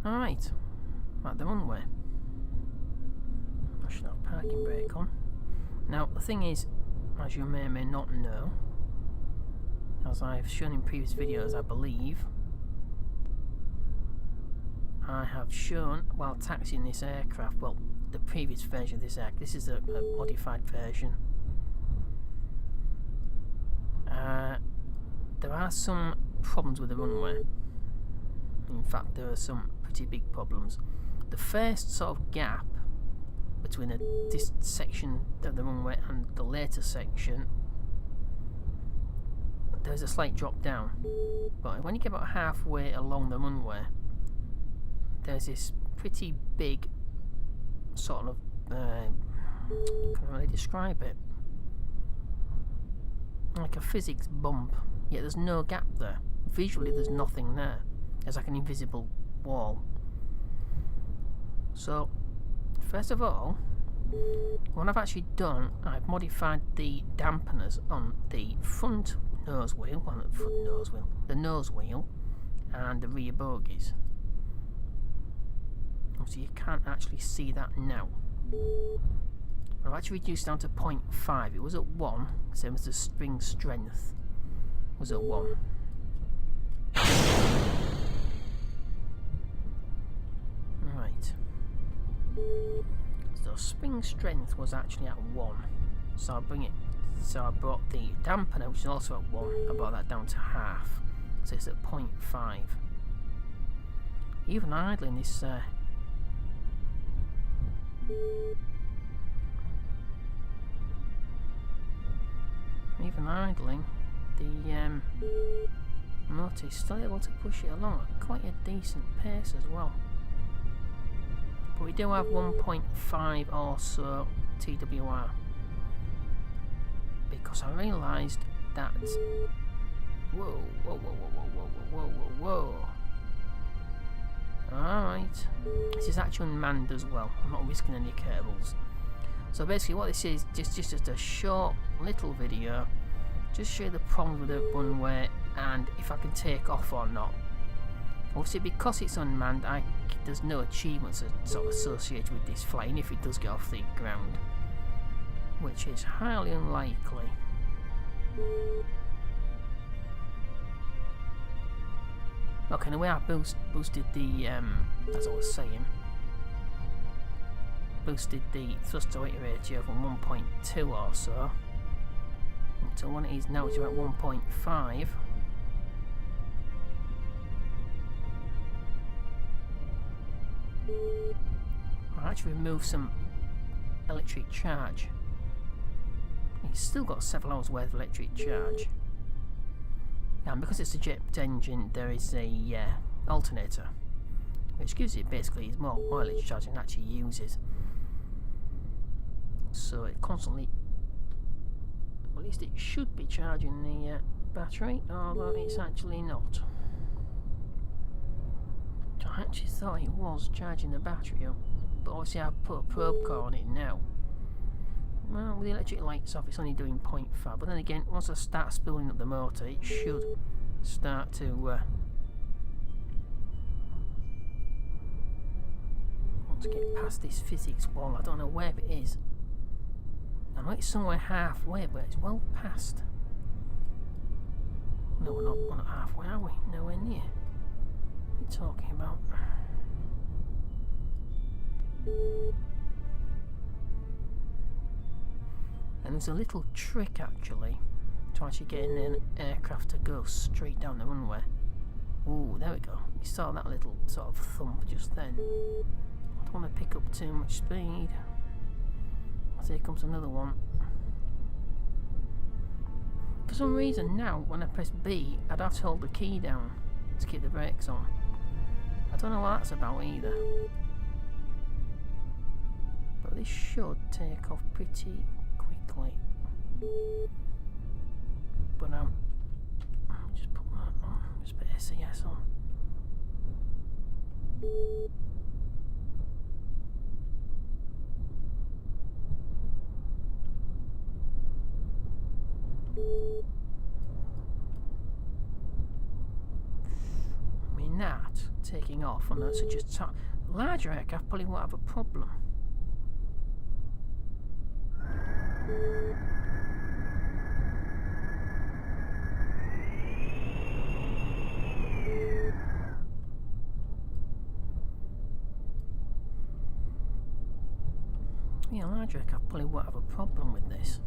Alright, at the runway. I should have parking brake on. Now, the thing is, as you may or may not know, as I've shown in previous videos, I believe, I have shown, while taxiing this aircraft, well, the previous version of this aircraft, this is a modified version. There are some problems with the runway. In fact, there are some pretty big problems. The first sort of gap between this section of the runway and the later section, there's a slight drop down. But when you get about halfway along the runway, there's this pretty big sort of, can I really describe it? Like a physics bump. Yet there's no gap there. Visually there's nothing there. There's like an invisible wall. So, first of all, what I've actually done, I've modified the dampeners on the front nose wheel, the nose wheel, and the rear bogies. So you can't actually see that now. I've actually reduced down to 0.5. It was at 1, same as the spring strength was at 1. Right. So spring strength was actually at 1. So I brought the dampener, which is also at 1, I brought that down to half. So it's at 0.5. Even idling this even idling, the motor is still able to push it along at quite a decent pace as well. But we do have 1.5 or so TWR, because I realised that whoa. Alright, this is actually unmanned as well. I'm not risking any Kerbals. So basically what this is, just a short little video, just show you the problems with the runway and if I can take off or not. Obviously because it's unmanned, there's no achievements sort of associated with this flying if it does get off the ground, which is highly unlikely. Okay, the way I boosted the, as I was saying, boosted the thrust to weight ratio from 1.2 or so up to what it is now, which is about 1.5. I actually removed some electric charge. It's still got several hours worth of electric charge. And because it's a jet engine, there is a alternator, which gives it basically more mileage charge than it actually uses. So it constantly, at least it should be charging the battery, although it's actually not. I actually thought it was charging the battery up, but obviously I've put a probe core on it now. Well, with the electric lights off, it's only doing 0.5, but then again, once I start spooling up the motor, it should start to want to get past this physics wall. I don't know where it is. I know it's somewhere halfway, but it's well past. No, we're not halfway, are we? Nowhere near. What are you talking about? And there's a little trick actually to actually getting an aircraft to go straight down the runway. Ooh, there we go. You saw that little sort of thump just then. I don't want to pick up too much speed. So here comes another one. For some reason now, when I press B, I'd have to hold the key down to keep the brakes on. I don't know what that's about either. But this should take off pretty quickly. But just put that on, just put SAS on. I mean that taking off on such a larger aircraft probably won't have a problem. Yeah, larger aircraft probably won't have a problem with this.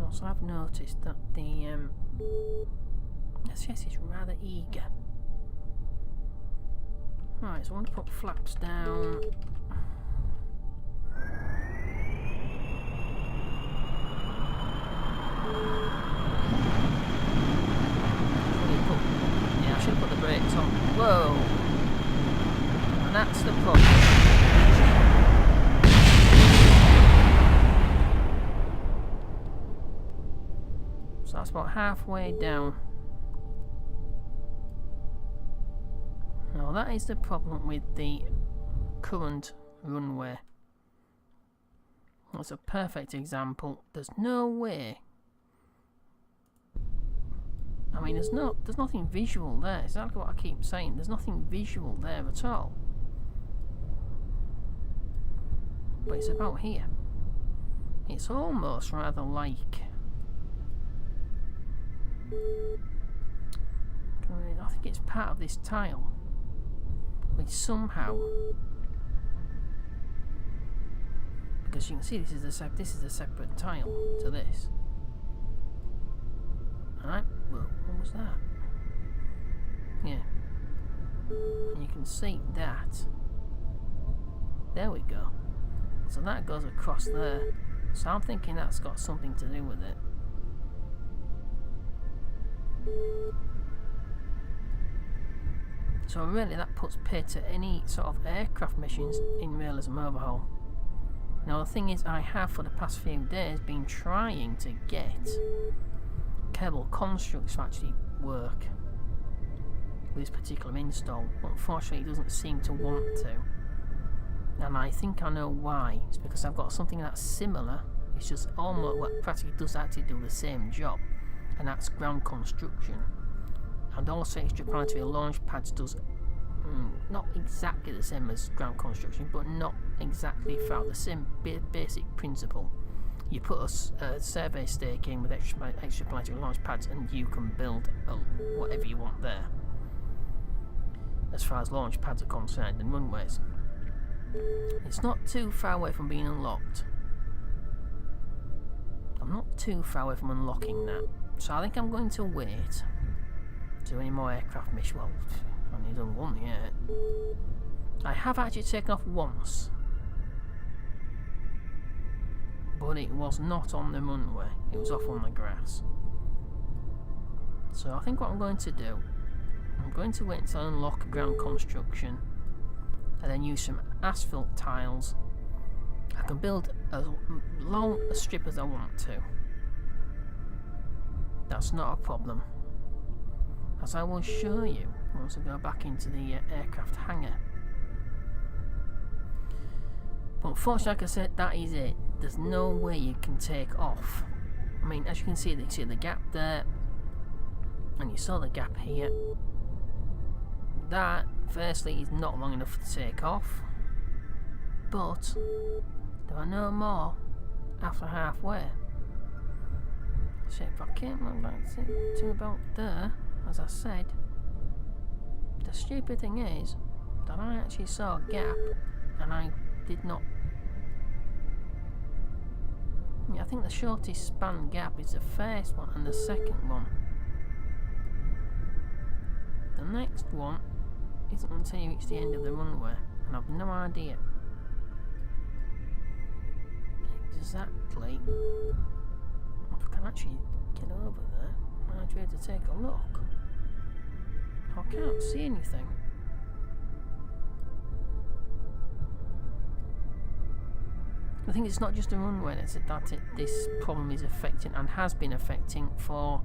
Also, I've noticed that the SS is rather eager. Right, so I want to put flaps down. Yeah, I should have put the brakes on. Whoa! And that's the problem. So that's about halfway down. Now that is the problem with the current runway. That's a perfect example. There's no way. I mean, there's nothing visual there. It's exactly what I keep saying. There's nothing visual there at all. But it's about here. It's almost rather like. I think it's part of this tile, which somehow, because you can see this is a separate tile to this. Alright, well, what was that? Yeah, and you can see that. There we go. So that goes across there. So I'm thinking that's got something to do with it. So really that puts pay to any sort of aircraft missions in Realism Overhaul. Now the thing is, I have for the past few days been trying to get Kerbal constructs to actually work with this particular install, but unfortunately it doesn't seem to want to. And I think I know why. It's because I've got something that's similar, it's just almost, well, practically does actually do the same job, and that's ground construction. And also extraplanetary launch pads does not exactly the same as ground construction, but not exactly without the same basic principle. You put a survey stake in with extraplanetary launch pads and you can build whatever you want there, as far as launch pads are concerned and runways. It's not too far away from being unlocked. I'm not too far away from unlocking that, so I think I'm going to wait. Do any more aircraft missions? Well, I've only done one yet. I have actually taken off once, but it was not on the runway, it was off on the grass. So I think what I'm going to do, I'm going to wait until I unlock ground construction and then use some asphalt tiles. I can build as long a strip as I want to. That's not a problem, as I will show you once I go back into the aircraft hangar. But unfortunately, like I said, that is it. There's no way you can take off. I mean, as you can see, you see the gap there, and you saw the gap here. That, firstly, is not long enough to take off, but there are no more after halfway. So if I came back to about there, as I said, the stupid thing is that I actually saw a gap and I did not. Yeah, I think the shortest span gap is the first one and the second one. The next one isn't until you reach the end of the runway, and I've no idea exactly if I can actually get over there. I'm ready to take a look. I can't see anything. I think it's not just the runway this problem is affecting, and has been affecting for.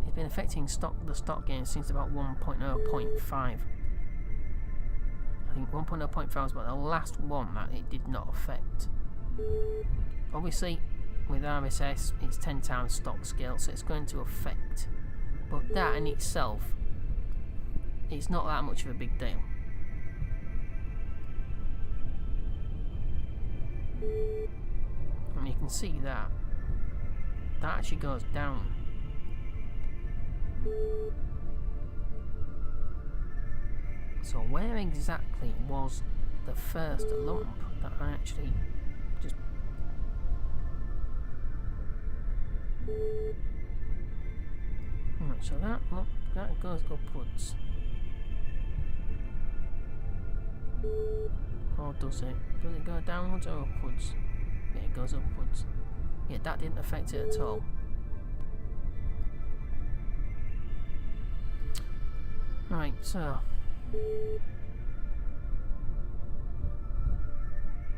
It's been affecting the stock gain since about 1.0.5. I think 1.0.5 was about the last one that it did not affect. Obviously, with RSS, it's 10 times stock scale, so it's going to affect But that in itself, it's not that much of a big deal. And you can see that actually goes down. So where exactly was the first lump that I actually just... Right, so that goes upwards. Or does it? Does it go downwards or upwards? Yeah, it goes upwards. Yeah, that didn't affect it at all. Right, so...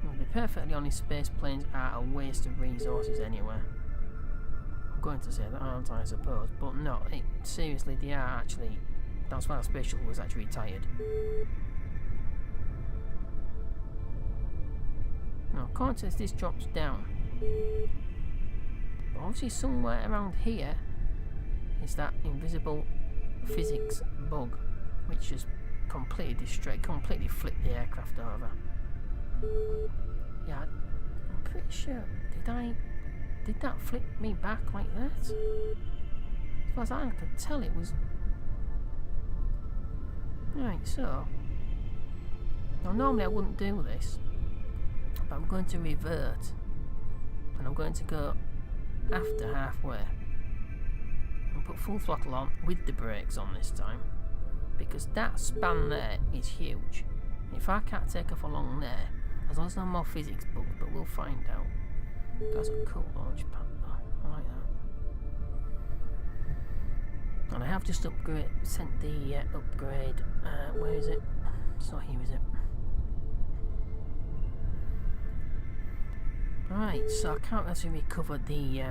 I'll be perfectly honest, space planes are a waste of resources anyway. I'm going to say that, aren't I, suppose? But no, seriously, they are actually... That's why the space shuttle was actually retired. Now, according to this drops down. But obviously somewhere around here is that invisible physics bug, which just completely flipped the aircraft over. Yeah, I'm pretty sure. Did that flip me back like that? As far as I could tell, it was. Right, so. Now, normally I wouldn't do this, but I'm going to revert, and I'm going to go after halfway and put full throttle on with the brakes on this time, because that span there is huge. If I can't take off along there, as long as no more physics bugs, but we'll find out. That's a cool launch pad though. I like that. And I have just sent the upgrade. Where is it? It's not here, is it? Right, so I can't actually recover the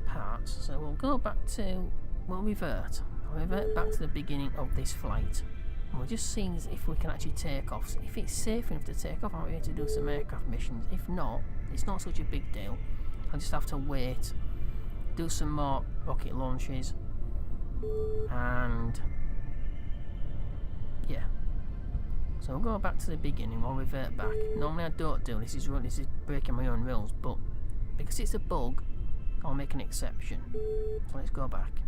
parts, so we'll go back to... We'll revert. I'll revert back to the beginning of this flight. And we'll just see if we can actually take off. If it's safe enough to take off, I'll be able to do some aircraft missions. If not, it's not such a big deal. I'll just have to wait, do some more rocket launches, and yeah. So we'll go back to the beginning, we'll revert back. Normally I don't do this, this is breaking my own rules, but because it's a bug, I'll make an exception. So let's go back.